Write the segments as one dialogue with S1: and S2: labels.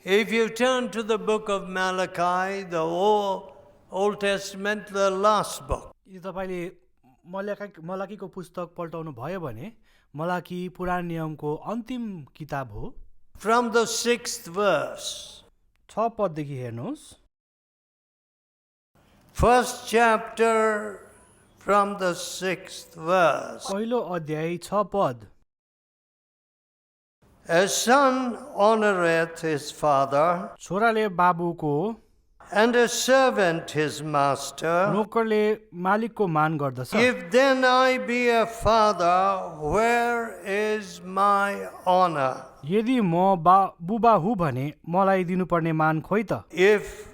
S1: If you turn to the book of Malachi, the Old Testament, the last book,
S2: यदि तपाईँले मलाकीको पुस्तक पल्टाउनु भयो भने मलाकी पुरानो नियमको अन्तिम किताब हो।
S1: from the 6th verse,
S2: 6 पददेखि हेर्नुहोस्।
S1: first chapter from the 6th verse.
S2: पहिलो अध्याय 6 पद।
S1: A son honoreth his father,
S2: छोराले बाबुको
S1: and a servant his master.
S2: नोकरले मालिकको मान गर्दछ।
S1: If then I be a father, where is my honor?
S2: यदि म बुबा हुँ भने मलाई दिनुपर्ने मान खोइ त।
S1: If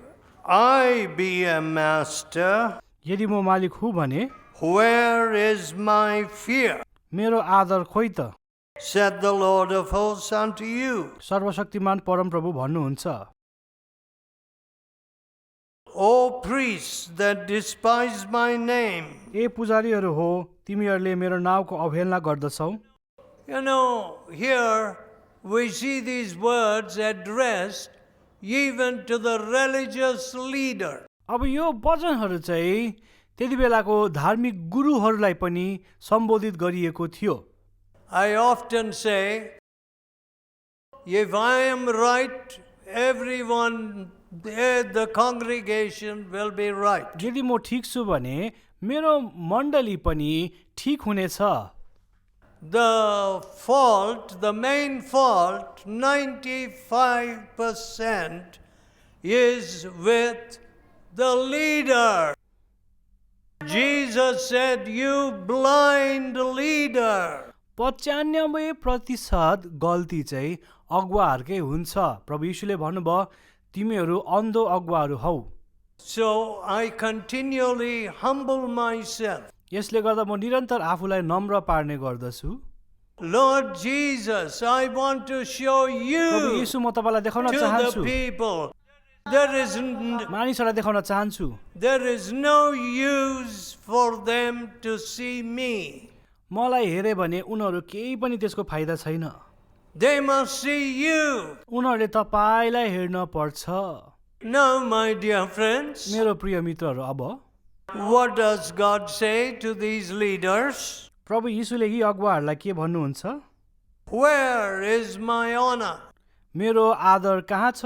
S1: I be a master,
S2: यदि म मालिक हुँ भने
S1: where is my fear?
S2: मेरो आदर खोइ त।
S1: Said the Lord of hosts unto you.
S2: सर्वशक्तिमान परमप्रभु भन्नुहुन्छ,
S1: O priests that despise my name.
S2: ए पुजारीहरू हो तिमीहरूले मेरो नाउँको अवहेलना गर्दछौ।
S1: You know, here we see these words addressed even to the religious leader.
S2: अब यो वचनहरू चाहिँ त्यति बेलाको धार्मिक गुरुहरूलाई पनि सम्बोधित गरिएको थियो।
S1: I often say, if I am right, everyone, the congregation will be right.
S2: यदि म ठिक छु भने मेरो मण्डली पनि ठिक हुनेछ।
S1: The fault, the main fault, 95% is with the leader. Jesus said, you blind leader.
S2: 95% गल्ती चाहिँ अगुवाहरूकै हुन्छ। प्रभु यीशुले भन्नुभयो तिमीहरू अन्धो अगुवाहरू हौ।
S1: So I continually humble myself.
S2: यसले गर्दा म निरन्तर आफूलाई नम्र पार्ने गर्दछु।
S1: Lord Jesus, I want to show
S2: प्रभु
S1: you
S2: यीशु म तपाईलाई देखाउन
S1: to the
S2: चाहन्छु,
S1: people. There is
S2: मानिसहरूलाई देखाउन चाहन्छु।
S1: no use for them to see me.
S2: मलाई हेरे भने उनीहरू केही पनि त्यसको फाइदा छैन।
S1: They must see you.
S2: उनीहरूले तपाईलाई हेर्न पर्छ।
S1: Now, my dear friends,
S2: मेरो प्रिय मित्रहरू, अब
S1: what does God say to these leaders?
S2: प्रभु यीशुले यी अगुवाहरूलाई के भन्नुहुन्छ?
S1: Where is my honor?
S2: मेरो आदर कहाँ छ?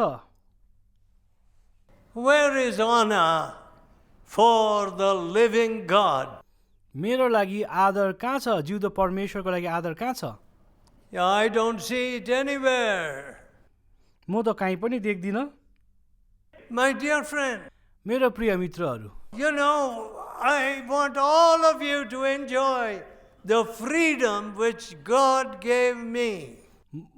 S1: Where is honor for the living God?
S2: मेरो लागि आदर कहाँ छ? जिउँदो परमेश्वरको लागि आदर कहाँ छ?
S1: I don't see it anywhere.
S2: म त कहीँ पनि देख्दिनँ।
S1: My dear friend,
S2: मेरो प्रिय मित्रहरू,
S1: you know, I want all of you to enjoy the freedom which God gave me.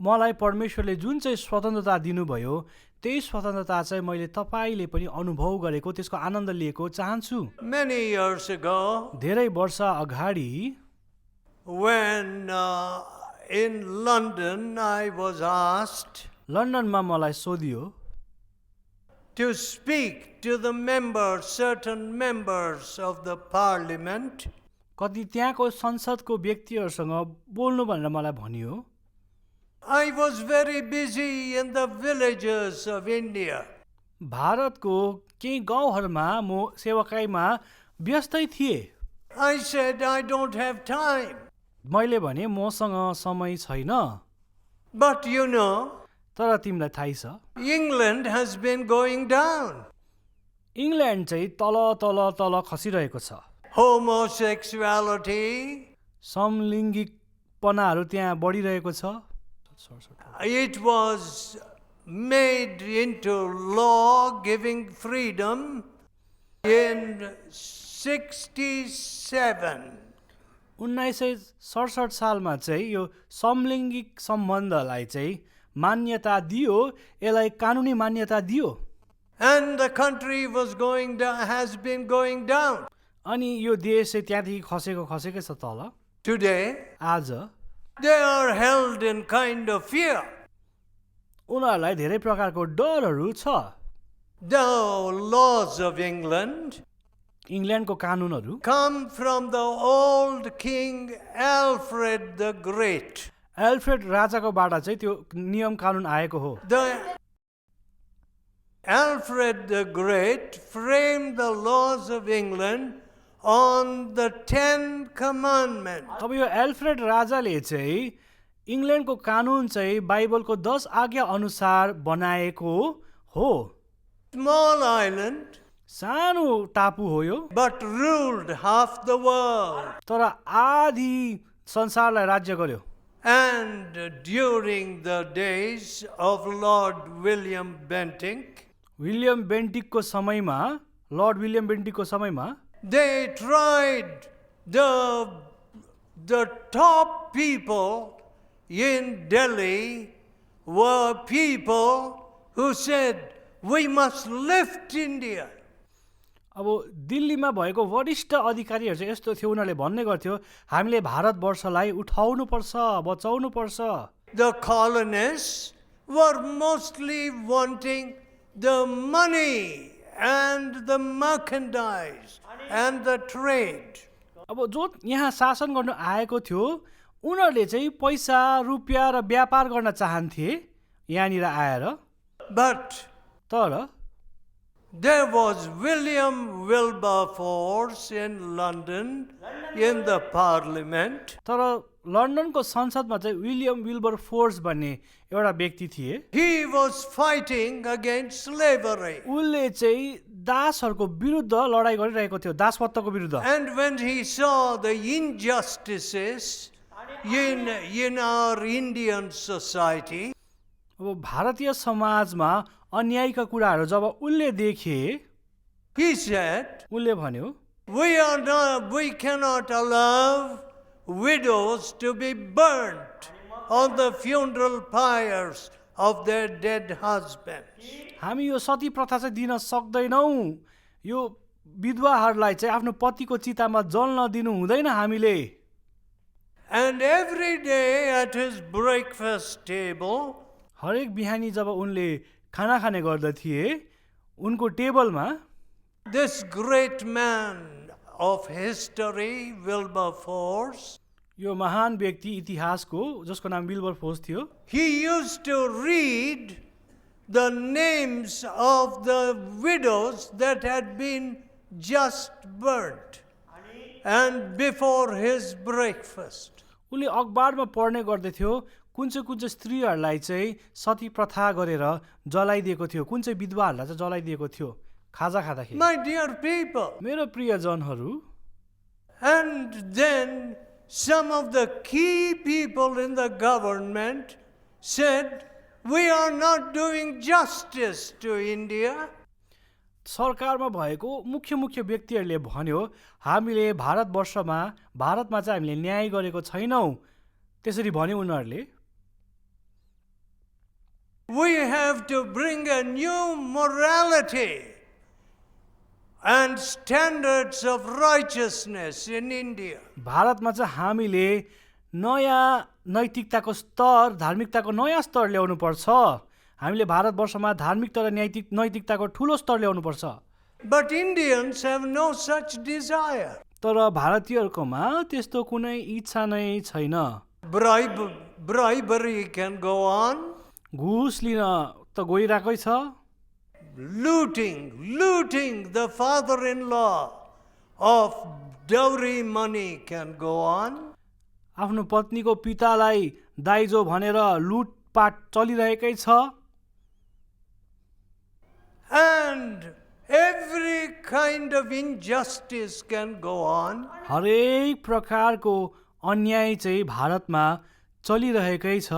S2: मलाई परमेश्वरले जुन चाहिँ स्वतन्त्रता दिनुभयो त्यही स्वतन्त्रता चाहिँ मैले तपाईले पनि अनुभव गरेको, त्यसको आनन्द लिएको चाहन्छु।
S1: Many years ago,
S2: धेरै वर्ष अगाडि
S1: when in London I was asked
S2: लन्डनमा मलाई सोधियो
S1: to speak to the members, certain members of the parliament,
S2: कति त्यहाँको संसदको व्यक्तिहरूसँग बोल्नु भनेर मलाई भनियो।
S1: I was very busy in the villages of India.
S2: भारतको केही गाउँहरूमा म सेवाकाईमा व्यस्तै थिएँ।
S1: I said, I don't have time.
S2: मैले भने मसँग समय छैन।
S1: But you know,
S2: तर तिमीलाई थाहै छ
S1: England has been going down.
S2: England चाहिँ तल तल तल खसिरहेको छ।
S1: Homosexuality,
S2: समलिङ्गिकपनाहरू त्यहाँ बढिरहेको छ।
S1: it was made into law giving freedom in 67.
S2: 1967 सालमा चाहिँ यो समलिङ्गिक सम्बन्धलाई चाहिँ मान्यता दियो, यसलाई कानुनी मान्यता दियो।
S1: And the country was going down, has been going down.
S2: अनि यो देश चाहिँ त्यहाँदेखि खसेकै छ तल।
S1: Today,
S2: आज
S1: they are held in kind of fear.
S2: उनीहरूलाई धेरै प्रकारको डरहरू छ।
S1: The laws of England
S2: इङ्ल्यान्डको कानुनहरू
S1: come from the old King Alfred the Great.
S2: Alfred राजाकोबाट चाहिँ त्यो नियम कानुन आएको हो।
S1: Alfred the Great framed the laws of England on the 10 Commandments.
S2: अब यो एल्फ्रेड राजाले चाहिँ इङ्ल्यान्डको कानुन चाहिँ बाइबलको 10 आज्ञा अनुसार बनाएको हो।
S1: Small island,
S2: सानो टापु हो यो,
S1: but ruled half the world.
S2: तर आधी संसारलाई राज्य गर्यो।
S1: And during the days of Lord William Bentinck,
S2: William बेन्टिकको समयमा, लर्ड विलियम बेन्टिकको समयमा
S1: they tried the top people in Delhi were people who said, we must lift India.
S2: अब दिल्लीमा भएको वरिष्ठ अधिकारीहरू चाहिँ यस्तो थियो, उनीहरूले भन्ने गर्थ्यो हामीले भारतवर्षलाई उठाउनु पर्छ, बचाउनु पर्छ।
S1: The colonists were mostly wanting the money and the merchandise and the trade.
S2: अब जो यहाँ शासन गर्नु आएको थियो उनीहरूले चाहिँ पैसा रुपियाँ र व्यापार गर्न चाहन्थे यहाँनिर आएर।
S1: But
S2: तर
S1: there was William Wilberforce in London in the parliament.
S2: तर लन्डनको संसदमा चाहिँ विलियम विल्बर फोर्स भन्ने एउटा व्यक्ति थिए।
S1: He was fighting against slavery.
S2: उनले चाहिँ दासहरूको विरुद्ध लडाइँ गरिरहेको थियो, दासपत्तको विरुद्ध।
S1: And when he saw the injustices in our Indian society,
S2: अब भारतीय समाजमा अन्यायका कुराहरू जब उनले देखे,
S1: he said,
S2: उनले भन्यो
S1: we cannot allow widows to be burnt on the funeral pyres of their dead husbands.
S2: हामी यो सती प्रथा चाहिँ दिन सक्दैनौँ, यो विधवाहरूलाई चाहिँ आफ्नो पतिको चितामा जल्न दिनु हुँदैन हामीले।
S1: And every day at his breakfast table,
S2: हरेक बिहानी जब उनले खाना खाने गर्दथिए उनको टेबलमा
S1: this great man of history, Wilberforce,
S2: यो महान व्यक्ति इतिहासको जसको नाम विल्बर फोर्स थियो,
S1: he used to read the names of the widows that had been just burnt and before his breakfast.
S2: उनले अखबारमा पढ्ने गर्दथ्यो कुन चाहिँ स्त्रीहरूलाई चाहिँ सती प्रथा गरेर जलाइदिएको थियो, कुन चाहिँ विधवाहरूलाई चाहिँ जलाइदिएको थियो खाजा खाँदाखेरि।
S1: My dear people,
S2: मेरो प्रियजनहरू,
S1: and then some of the key people in the government said, we are not doing justice to India.
S2: सरकारमा भएको मुख्य व्यक्तिहरूले भन्यो हामीले भारतमा चाहिँ हामीले न्याय गरेको छैनौँ, त्यसरी भन्यो उनीहरूले।
S1: We have to bring a new morality and standards of righteousness in India.
S2: भारतमा चाहिँ हामीले नयाँ नैतिकताको स्तर, धार्मिकताको नयाँ स्तर ल्याउनु पर्छ। हामीले भारतवर्षमा धार्मिकता र नैतिकताको ठुलो स्तर ल्याउनु पर्छ।
S1: But Indians have no such desire.
S2: तर भारतीयहरूकोमा त्यस्तो कुनै इच्छा नै छैन।
S1: Bribery can go on.
S2: घुस लिन त गइरहेकै छ।
S1: Looting the father-in-law of dowry money can go on.
S2: आफ्नो पत्नीको पितालाई दाइजो भनेर लुटपाट चलिरहेकै छ।
S1: And every kind of injustice can go on.
S2: हरेक प्रकारको अन्याय चाहिँ भारतमा चलिरहेकै छ।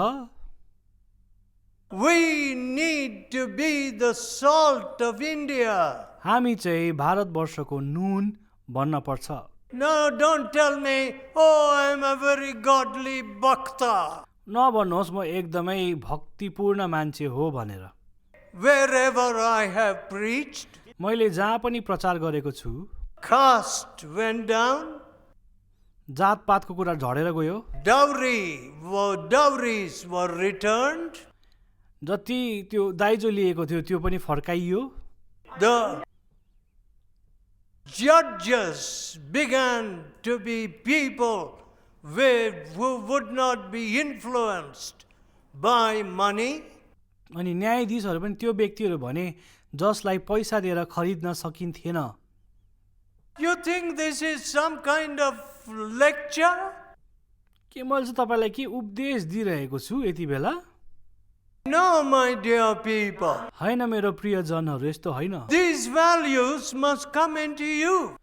S1: We need to be the salt of India.
S2: हामी चाहिँ भारतवर्षको नुन बन्न पर्छ।
S1: No, don't tell me, oh, I am a very godly bhakta.
S2: नभन्नुहोस् म एकदमै भक्तिपूर्ण मान्छे हो भनेर।
S1: Wherever I have preached,
S2: मैले जहाँ पनि प्रचार गरेको छु,
S1: caste went down,
S2: जातपातको कुरा झरेर गयो,
S1: dowries were returned,
S2: जति त्यो दाइजो लिएको थियो त्यो पनि फर्काइयो।
S1: the judges began to be people who would not be influenced by money.
S2: अनि न्यायाधीशहरू पनि त्यो व्यक्तिहरू भने जसलाई पैसा दिएर खरिद्न सकिन्थेन।
S1: You think this is some kind of lecture?
S2: के मैले चाहिँ तपाईँलाई के उपदेश दिइरहेको छु यति बेला?
S1: No, my dear people.
S2: होइन मेरो प्रियजनहरू, यस्तो होइन।
S1: These values must come into you.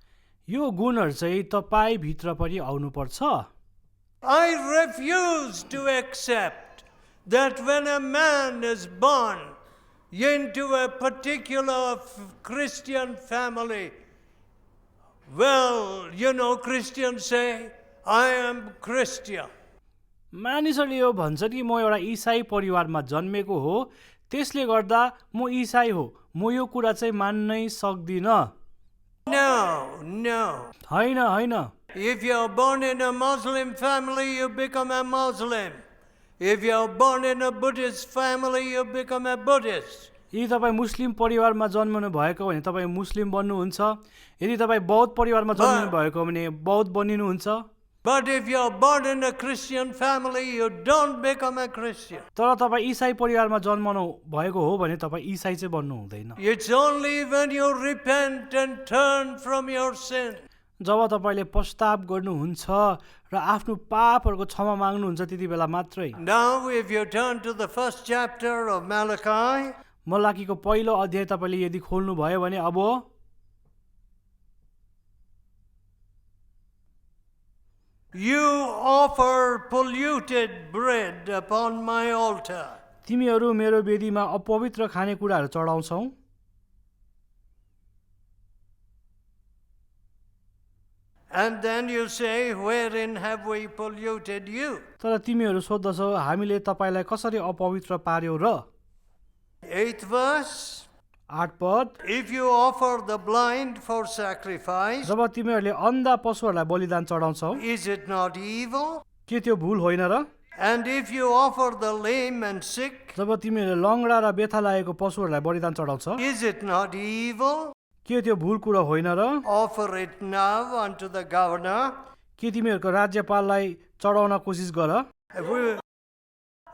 S2: यो गुणहरू चाहिँ तपाईँभित्र पनि आउनुपर्छ।
S1: I refuse to accept that when a man is born into a particular Christian family, well, you know, Christians say, I am Christian.
S2: मानिसहरूले यो भन्छन् कि म एउटा इसाई परिवारमा जन्मेको हो, त्यसले गर्दा म इसाई हो, म यो कुरा चाहिँ मान्नै सक्दिनँ।
S1: No.
S2: होइन होइन।
S1: If you're born in a Muslim family, you become a Muslim. If you're born in a Buddhist family, you become a Buddhist.
S2: यदि तपाईँ मुस्लिम परिवारमा जन्मनु भएको भने तपाईँ मुस्लिम बन्नुहुन्छ, यदि तपाईँ बौद्ध परिवारमा जन्मनु भएको भने बौद्ध बनिनुहुन्छ।
S1: But if you're born in a Christian family, you don't become a Christian.
S2: तर तपाईँ इसाई परिवारमा जन्मनु भएको हो भने तपाईँ इसाई चाहिँ बन्नु हुँदैन।
S1: It's only when you repent and turn from your sin.
S2: जब तपाईँले पश्चाताप गर्नुहुन्छ र आफ्नो पापहरूको क्षमा माग्नुहुन्छ त्यति बेला मात्रै।
S1: Now, if you turn to the first chapter of Malachi,
S2: मलाकीको पहिलो अध्याय तपाईँले यदि खोल्नु भयो भने अब
S1: you offer polluted bread upon my altar.
S2: तिमीहरू मेरो वेदीमा अपवित्र खानेकुराहरू चढाउँछौ।
S1: And then you say, wherein have we polluted you?
S2: तर तिमीहरू सोध्दछौ हामीले तपाईँलाई कसरी अपवित्र पार्यौ र?
S1: 8th verse.
S2: 8 पद,
S1: If you offer the blind for sacrifice,
S2: जब तिमीहरूले अन्धा पशुहरूलाई बलिदान चढाउँछौ,
S1: is it not evil?
S2: के त्यो भुल होइन र?
S1: And if you offer the lame and sick,
S2: जब तिमीहरूले लङ्गडा र बेथा लागेको पशुहरूलाई बलिदान चढाउँछ,
S1: is it not evil?
S2: के त्यो भुल कुरा होइन र?
S1: Offer it now unto the governor.
S2: के तिमीहरूको राज्यपाललाई चढाउन कोसिस गर।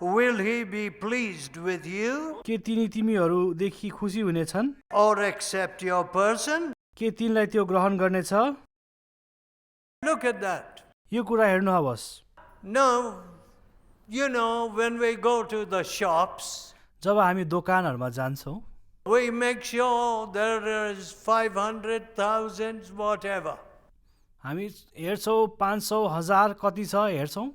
S1: Will he be pleased with you
S2: के तिमीहरूदेखि खुसी हुनेछन्?
S1: or accept your person?
S2: के तिनलाई त्यो ग्रहण गर्नेछ?
S1: Look at that.
S2: यो कुरा हेर्नुहोस्।
S1: Now, you know, when we go to the shops,
S2: जब हामी दोकानहरूमा जान्छौँ,
S1: we make sure there is 500,000, whatever.
S2: हामी हेर्छौँ 500, 1000 कति छ हेर्छौँ।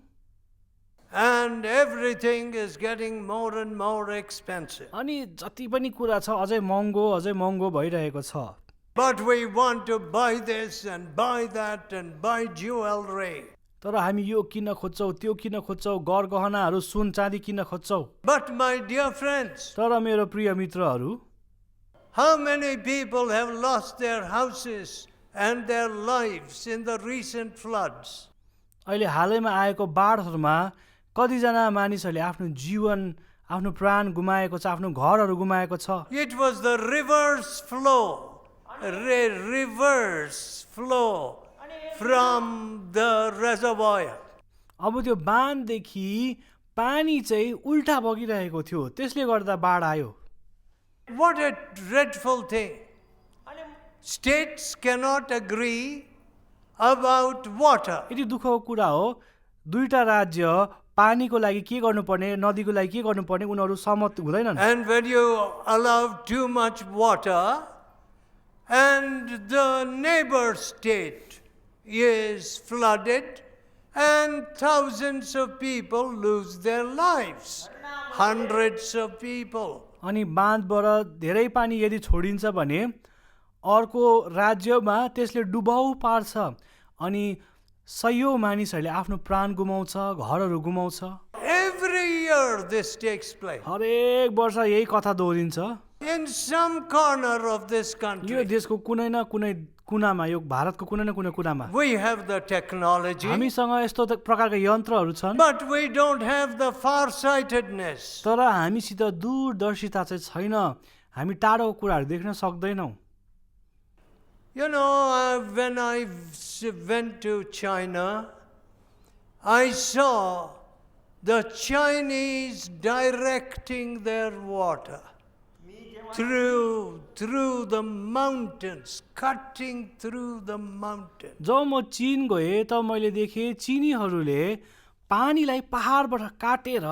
S1: And everything is getting more and more expensive.
S2: अनि जति पनि कुरा छ अझै महँगो भइरहेको छ।
S1: But we want to buy this and buy that and buy jewelry.
S2: तर हामी यो किन्न खोज्छौँ, त्यो किन्न खोज्छौँ, गहनाहरू, सुन चाँदी किन्न खोज्छौँ।
S1: But my dear friends,
S2: तर मेरो प्रिय मित्रहरू,
S1: how many people have lost their houses and their lives in the recent floods?
S2: अहिले हालैमा आएको बाढहरूमा कतिजना मानिसहरूले आफ्नो जीवन, आफ्नो प्राण गुमाएको छ, आफ्नो घरहरू गुमाएको छ।
S1: It was the reverse flow from the reservoir.
S2: अब त्यो बाँधदेखि पानी चाहिँ उल्टा बगिरहेको थियो, त्यसले गर्दा बाढ आयो।
S1: What a dreadful thing. States cannot agree about water.
S2: यति दुःखको कुरा हो, दुईटा राज्य पानीको लागि के गर्नुपर्ने, नदीको लागि के गर्नुपर्ने उनीहरू सहमत हुँदैनन्।
S1: And when you allow too much water and the neighbor state is flooded and thousands of people lose their lives, hundreds of people.
S2: अनि बाँधबाट धेरै पानी यदि छोडिन्छ भने अर्को राज्यमा त्यसले डुबाउ पार्छ अनि सयौं मानिसहरूले आफ्नो प्राण गुमाउँछ, घरहरू गुमाउँछ।
S1: Every year this takes place.
S2: हरेक वर्ष यही कथा दोहोरिन्छ।
S1: In some corner of this
S2: यो
S1: country,
S2: देशको कुनै न कुनै कुनामा, यो भारतको कुनै न कुनै कुनामा
S1: we have the technology,
S2: हामीसँग यस्तो प्रकारका यन्त्रहरू छन्,
S1: but we don't have the farsightedness.
S2: तर हामीसित दूरदर्शिता चाहिँ छैन, हामी टाढोको कुराहरू देख्न सक्दैनौँ।
S1: You know, when I went to China, I saw the Chinese directing their water through the mountains, cutting through the mountains.
S2: जब म चीन गएँ तब मैले देखेँ चिनीहरूले पानीलाई पहाडबाट काटेर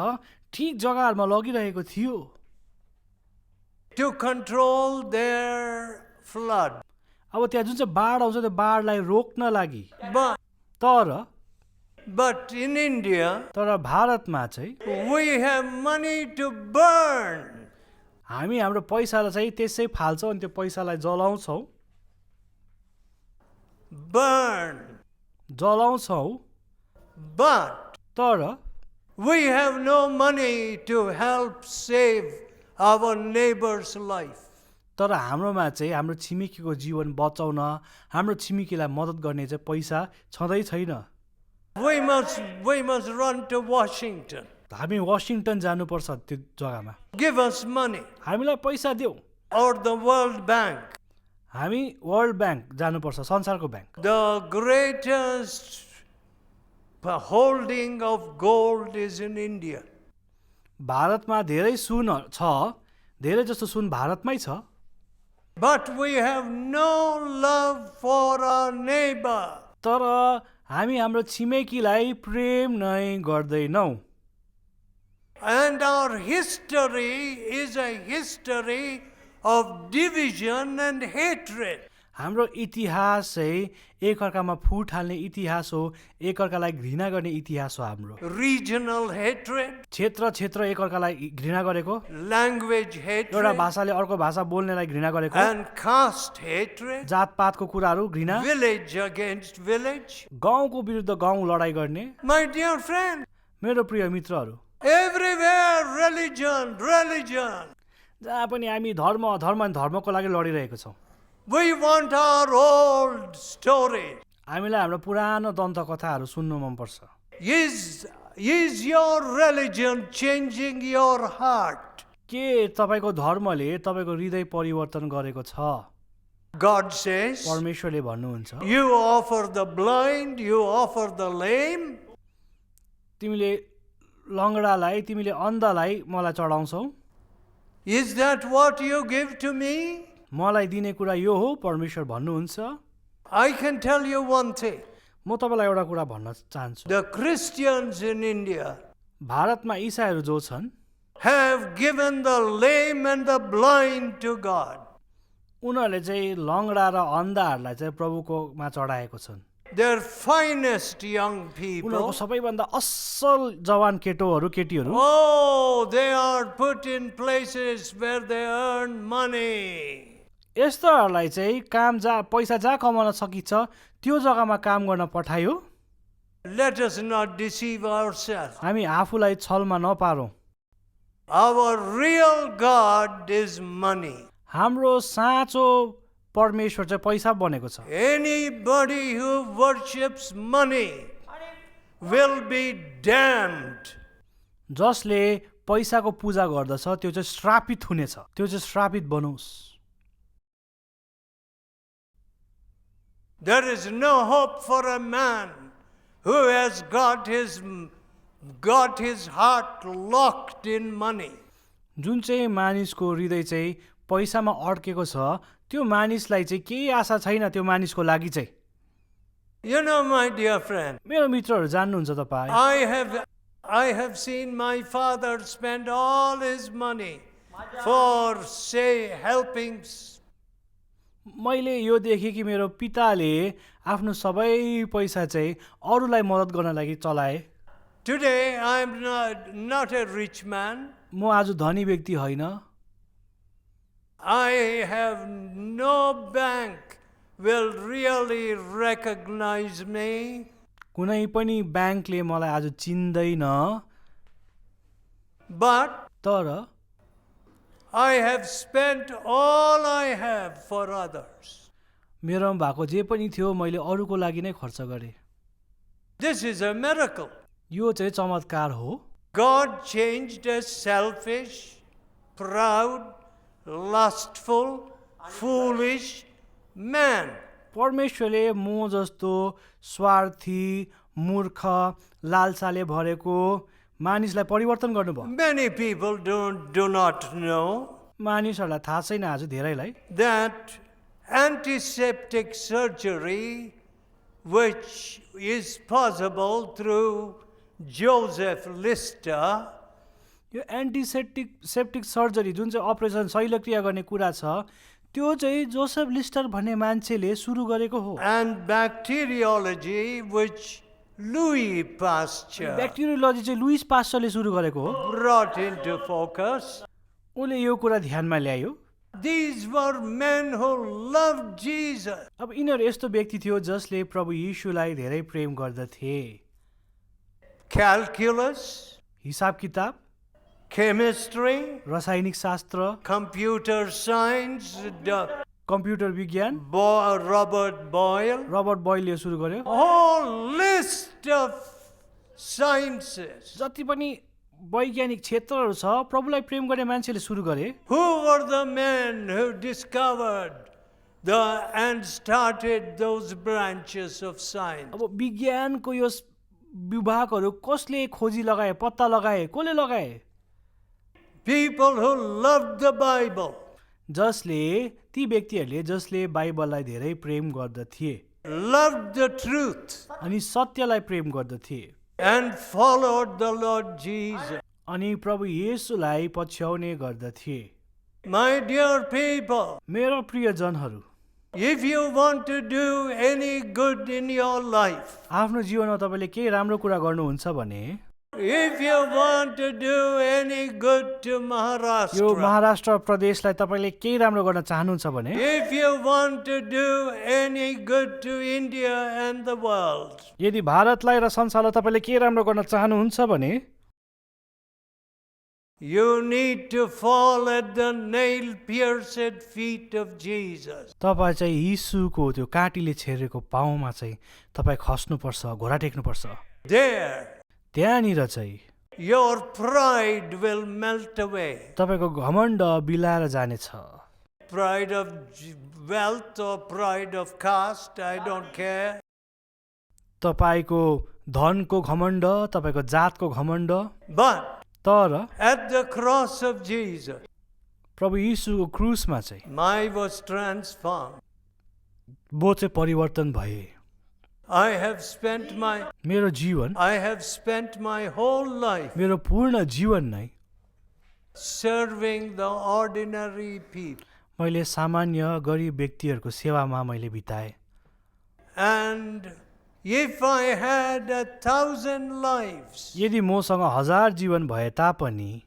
S2: ठिक जग्गाहरूमा लगिरहेको थियो
S1: To control their flood.
S2: अब त्यहाँ जुन चाहिँ बाढ आउँछ त्यो बाढलाई रोक्न लागि
S1: But in India,
S2: तर भारतमा चाहिँ
S1: we have money to burn.
S2: हामी हाम्रो पैसालाई चाहिँ त्यसै फाल्छौँ अनि त्यो पैसालाई जलाउँछौँ जलाउँछौँ
S1: But
S2: तर
S1: we have no money to help save our neighbor's life.
S2: तर हाम्रोमा चाहिँ हाम्रो छिमेकीको जीवन बचाउन हाम्रो छिमेकीलाई मद्दत गर्ने चाहिँ पैसा छँदै छैन
S1: We must run to Washington.
S2: हामी वाशिङटन जानुपर्छ त्यो जग्गामा
S1: Give us money.
S2: हामीलाई पैसा देऊ
S1: Or the World Bank.
S2: हामी वर्ल्ड ब्याङ्क जानुपर्छ संसारको bank
S1: The greatest holding of gold is in India.
S2: भारतमा धेरै सुन छ धेरै जस्तो सुन भारतमै छ
S1: But we have no love for our neighbor.
S2: तर हामी हाम्रो छिमेकीलाई प्रेम नै गर्दैनौँ
S1: And our history is a history of division and hatred.
S2: हाम्रो इतिहास चाहिँ एकअर्कामा फुट हाल्ने इतिहास हो एकअर्कालाई घृणा गर्ने इतिहास हो हाम्रो
S1: Regional hatred,
S2: क्षेत्र एकअर्कालाई घृणा गरेको
S1: language
S2: एउटा
S1: hatred,
S2: भाषाले अर्को भाषा बोल्नेलाई घृणा गरेको
S1: and caste hatred,
S2: जातपातको कुराहरू घृणा
S1: village against village.
S2: गाउँको विरुद्ध गाउँ लडाइँ गर्ने
S1: My dear friend,
S2: मेरो प्रिय मित्रहरू
S1: everywhere religion.
S2: जहाँ पनि हामी धर्मको लागि लडिरहेको छौँ
S1: We want our old story.
S2: हामीलाई हाम्रो पुरानो दन्तकथाहरू सुन्नु मनपर्छ
S1: Is your religion changing your heart?
S2: के तपाईँको धर्मले तपाईँको हृदय परिवर्तन गरेको छ
S1: God says,
S2: परमेश्वरले भन्नुहुन्छ
S1: you offer the blind, you offer the lame.
S2: तिमीले लङ्गडालाई तिमीले अन्धलाई मलाई चढाउँछौ
S1: Is that what you give to me?
S2: मलाई दिने कुरा यो हो परमेश्वर भन्नुहुन्छ
S1: I can tell you one thing.
S2: म तपाईँलाई एउटा कुरा भन्न चाहन्छु
S1: The Christians in India
S2: भारतमा इसाईहरू जो छन्
S1: have given the lame and the blind to God.
S2: उनीहरूले चाहिँ लङ्गडा र अन्धाहरूलाई चाहिँ प्रभुकोमा चढाएको छन्
S1: Their finest young people.
S2: उनीहरूको सबैभन्दा असल जवान केटीहरू
S1: Oh, they are put in places where they earn money.
S2: यस्तोहरूलाई चाहिँ काम पैसा जहाँ कमाउन सकिन्छ त्यो जग्गामा काम गर्न पठायो
S1: Let us not deceive ourselves.
S2: हामी आफूलाई छलमा नपारौँ
S1: Our real God is money.
S2: हाम्रो साँचो परमेश्वर चाहिँ पैसा बनेको छ
S1: Anybody who worships money will be damned.
S2: जसले पैसाको पूजा गर्दछ त्यो चाहिँ श्रापित हुनेछ त्यो चाहिँ श्रापित बनोस्
S1: There is no hope for a man who has got his heart locked in money.
S2: जुन चाहिँ मानिसको हृदय चाहिँ पैसामा अड्केको छ त्यो मानिसलाई चाहिँ केही आशा छैन त्यो मानिसको लागि चाहिँ
S1: You know, my dear friend,
S2: मेरो मित्रहरू जान्नुहुन्छ तपाईँ
S1: I have seen my father spend all his money for, say, helping.
S2: मैले यो देखेँ कि मेरो पिताले आफ्नो सबै पैसा चाहिँ अरूलाई मद्दत गर्न लागि चलाए
S1: Today, I am not a rich man.
S2: म आज धनी व्यक्ति होइन
S1: I have no bank will really recognize me.
S2: कुनै पनि ब्याङ्कले मलाई आज चिन्दैन
S1: But
S2: तर
S1: I have spent all I have for others.
S2: मेरोमा भएको जे पनि थियो मैले अरूको लागि नै खर्च गरेँ
S1: This is a miracle.
S2: यो चाहिँ चमत्कार हो
S1: God changed a selfish, proud, lustful, foolish man.
S2: परमेश्वरले म जस्तो स्वार्थी मूर्ख लालसाले भरेको मानिसलाई परिवर्तन गर्नुभयो।
S1: Many people do not know
S2: मानिसहरूलाई थाहा छैन आज धेरैलाई
S1: that antiseptic surgery, which is possible through Joseph Lister,
S2: यो सेप्टिक सर्जरी जुन चाहिँ अपरेसन शल्यक्रिया गर्ने कुरा छ त्यो चाहिँ जोसेफ लिस्टर भन्ने मान्छेले सुरु गरेको हो।
S1: and bacteriology, which Louis Pasteur
S2: ब्याक्टेरियोलोजी चाहिँ लुइस पास्टरले सुरु गरेको हो।
S1: brought into focus.
S2: उसले यो कुरा ध्यानमा ल्यायो।
S1: These were men who loved Jesus.
S2: अब यिनीहरू यस्तो व्यक्ति थियो जसले प्रभु यीशुलाई धेरै प्रेम गर्दथे।
S1: Calculus,
S2: हिसाब किताब,
S1: chemistry,
S2: रासायनिक शास्त्र,
S1: computer science,
S2: कम्प्युटर विज्ञान,
S1: Robert Boyle,
S2: रबर्ट बोयलले सुरु गर्यो।
S1: whole list of sciences.
S2: जति पनि वैज्ञानिक क्षेत्रहरू छ प्रभुलाई प्रेम गर्ने मान्छेले सुरु गरे।
S1: Who were the men who discovered and started those branches of science?
S2: अब विज्ञानको यो विभागहरू कसले खोजी लगाए, पत्ता लगाए, कसले लगाए?
S1: People who loved the Bible,
S2: ती व्यक्तिहरूले जसले बाइबललाई धेरै प्रेम गर्दथे
S1: loved the truth,
S2: अनि सत्यलाई प्रेम गर्दथे
S1: and followed the Lord Jesus.
S2: अनि प्रभु येशूलाई पछ्याउने गर्दथे।
S1: My dear people,
S2: मेरो प्रिय जनहरू,
S1: if you want to do any good in your life,
S2: आफ्नो जीवनमा तपाईँले केही राम्रो कुरा गर्नुहुन्छ भने,
S1: if you want to do any good to
S2: यो
S1: Maharashtra,
S2: महाराष्ट्र प्रदेशलाई तपाईँले केही राम्रो गर्न चाहनुहुन्छ भने,
S1: if you want to do any good to India and the world,
S2: यदि भारतलाई र संसारलाई तपाईँले केही राम्रो गर्न चाहनुहुन्छ भने,
S1: you need to fall at the nail-pierced feet of Jesus.
S2: तपाईँ चाहिँ यीशुको त्यो काँटीले छेरेको पाउमा चाहिँ तपाईँ खस्नुपर्छ, घोडा टेक्नुपर्छ।
S1: There,
S2: त्यहाँनिर चाहिँ
S1: your pride will melt away.
S2: तपाईँको घमण्ड बिलाएर जानेछ।
S1: Pride of wealth or pride of caste, I don't care.
S2: तपाईँको धनको घमण्ड, तपाईँको जातको घमण्ड,
S1: But
S2: तर
S1: at the cross of Jesus,
S2: प्रभु यीशुको क्रुसमा चाहिँ
S1: I was transformed.
S2: म चाहिँ परिवर्तन भए।
S1: I have spent my whole life
S2: मेरो पूर्ण जीवन नै
S1: serving the ordinary people.
S2: मैले सामान्य गरिब व्यक्तिहरूको सेवामा मैले बिताएँ।
S1: And if I had 1,000 lives,
S2: यदि मसँग 1000 जीवन भए तापनि,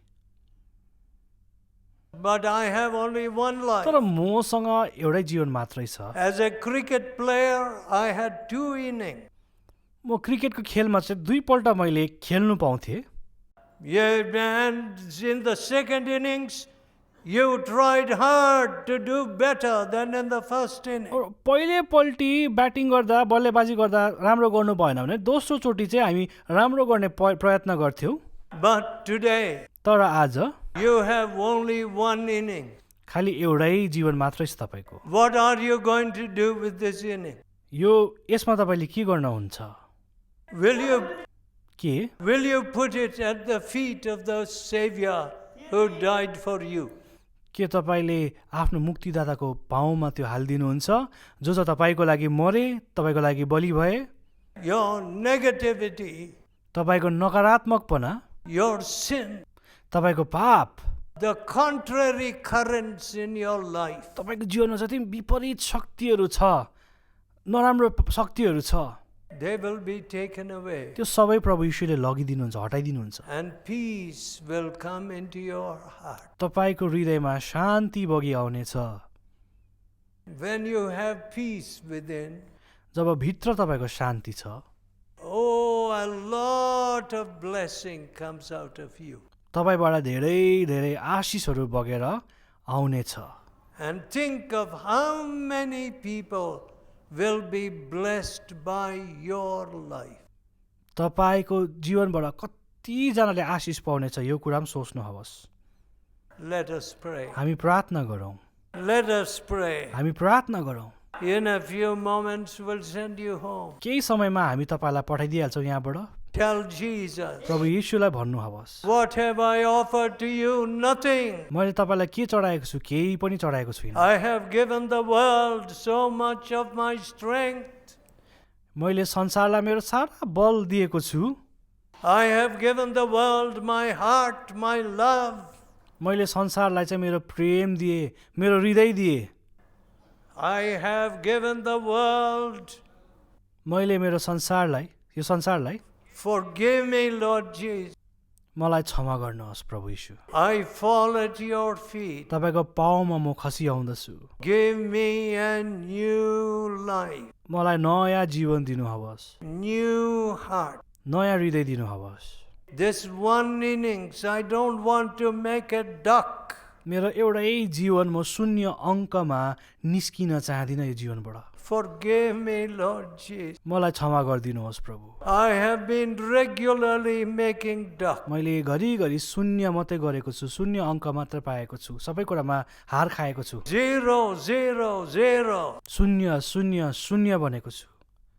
S1: but I have only one life.
S2: तर मसँग एउटै जीवन मात्रै छ।
S1: As a cricket player, I had 2 innings.
S2: म क्रिकेटको खेलमा चाहिँ 2 पल्ट मैले खेल्नु पाउँथेँ।
S1: Yeah, and in the second innings, you tried hard to do better than in the first inning.
S2: पहिलोपल्टि ब्याटिङ गर्दा बल्लेबाजी गर्दा राम्रो गर्नु भएन भने दोस्रो चोटि चाहिँ हामी राम्रो गर्ने प्रयत्न गर्थ्यौँ।
S1: But today,
S2: तर आज
S1: you have only 1 inning.
S2: खालि एउटै जीवन मात्रै छ तपाईँको।
S1: What are you going to do with this inning?
S2: यसमा तपाईँले के गर्नुहुन्छ?
S1: Will you put it at the feet of the Savior who died for you?
S2: के तपाईँले आफ्नो मुक्तिदाताको पाउमा त्यो हालिदिनुहुन्छ जो चाहिँ तपाईँको लागि मरे, तपाईँको लागि बलि भए?
S1: Your negativity,
S2: तपाईँको नकारात्मकपना,
S1: your sin,
S2: तपाईँको पाप,
S1: the contrary currents in your life,
S2: तपाईँको जीवनमा जति विपरीत शक्तिहरू छ, नराम्रो शक्तिहरू छ,
S1: they will be taken away.
S2: त्यो सबै प्रभु यीशुले लगिदिनुहुन्छ, हटाइदिनुहुन्छ।
S1: And peace will come into your heart.
S2: तपाईँको हृदयमा शान्ति बगी आउनेछ।
S1: When you have peace within,
S2: जब भित्र तपाईँको शान्ति छ,
S1: oh, a lot of blessing comes out of you.
S2: तपाईँबाट धेरै धेरै आशिषहरू बगेर आउनेछ।
S1: And think of how many people will be blessed by your life.
S2: तपाईँको जीवनबाट कतिजनाले आशिष पाउनेछ यो कुरा पनि सोच्नुहोस्।
S1: Let us pray.
S2: हामी प्रार्थना गरौँ।
S1: Let us pray.
S2: हामी प्रार्थना गरौँ।
S1: In a few moments we'll send you home.
S2: केही समयमा हामी तपाईँलाई पठाइदिइहाल्छौँ यहाँबाट।
S1: Tell Jesus,
S2: प्रभु यीशुलाई भन्नुहोस्,
S1: what have I offered to you? Nothing.
S2: मैले तपाईँलाई के चढाएको छु? केही पनि चढाएको छुइनँ।
S1: I have given the world so much of my strength.
S2: मैले संसारलाई मेरो सारा बल दिएको छु।
S1: I have given the world my heart, my love.
S2: मैले संसारलाई चाहिँ मेरो प्रेम दिएँ, मेरो हृदय दिएँ।
S1: I have given the world.
S2: मैले मेरो संसारलाई, यो संसारलाई
S1: Forgive me, Lord Jesus.
S2: मलाई क्षमा गर्नुहोस् प्रभु यीशु।
S1: I fall at your feet.
S2: तपाईँको पाउमा म खसिआउँदछु।
S1: Give me a new life,
S2: मलाई नयाँ जीवन दिनुहोस्,
S1: new heart.
S2: नयाँ हृदय दिनुहोस्।
S1: This one innings, I don't want to make a duck.
S2: मेरो एउटै जीवन म शून्य अङ्कमा निस्किन चाहदिनँ यो जीवनबाट।
S1: Forgive me, Lord Jesus.
S2: मलाई क्षमा गरिदिनुहोस् प्रभु।
S1: I have been regularly making duck.
S2: मैले घरिघरि शून्य मात्रै गरेको छु, शून्य अङ्क मात्र पाएको छु, सबै कुरामा हार खाएको छु।
S1: 0, 0, 0.
S2: शून्य शून्य शून्य भनेको छु।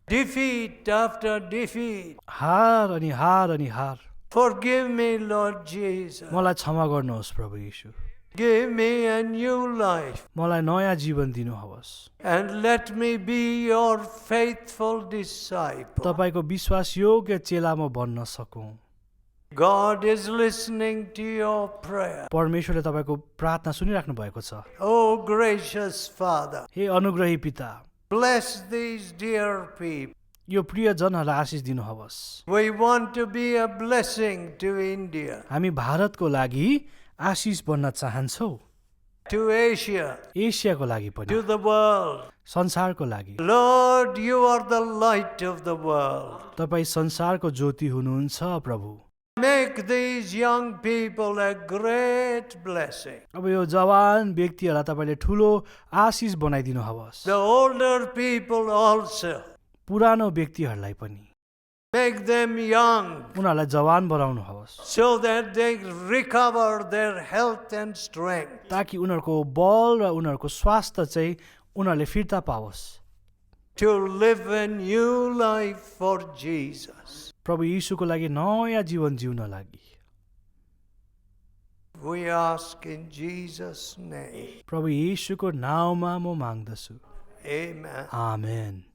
S1: Defeat after defeat.
S2: हार अनि हार अनि हार।
S1: Forgive me, Lord Jesus.
S2: मलाई क्षमा गर्नुहोस् प्रभु यीशु।
S1: Give me a new life.
S2: मलाई नयाँ जीवन दिनुहोस्।
S1: And let me be your faithful disciple.
S2: तपाईँको विश्वास योग्य चेला म बन्न सकौँ।
S1: God is listening to your prayer.
S2: परमेश्वरले तपाईँको प्रार्थना सुनिराख्नु भएको छ।
S1: Oh, gracious Father,
S2: हे अनुग्रही पिता,
S1: bless these dear people.
S2: यो प्रिय जनहरूलाई आशिष दिनुहोस्।
S1: We want to be a blessing to India,
S2: हामी भारतको लागि आशिष बन्न चाहन्छौँ,
S1: to Asia,
S2: एसियाको लागि
S1: to
S2: पनि,
S1: the world.
S2: संसारको लागि।
S1: Lord, you are the light of the world.
S2: तपाईँ संसारको ज्योति हुनुहुन्छ प्रभु।
S1: Make these young people a great blessing.
S2: अब यो जवान व्यक्तिहरूलाई तपाईँले ठुलो आशिष बनाइदिनुहोस्।
S1: The older people also.
S2: पुरानो व्यक्तिहरूलाई पनि
S1: Make them young
S2: उनीहरूलाई जवान बनाउनुहोस्,
S1: so that they recover their health and strength.
S2: ताकि उनीहरूको बल र उनीहरूको स्वास्थ्य चाहिँ उनीहरूले फिर्ता पाओस्,
S1: To live a new life for Jesus.
S2: प्रभु यीशुको लागि नयाँ जीवन जिउन लागि।
S1: We ask in Jesus' name.
S2: प्रभु यीशुको नाउँमा म माग्दछु।
S1: Amen.
S2: आमेन।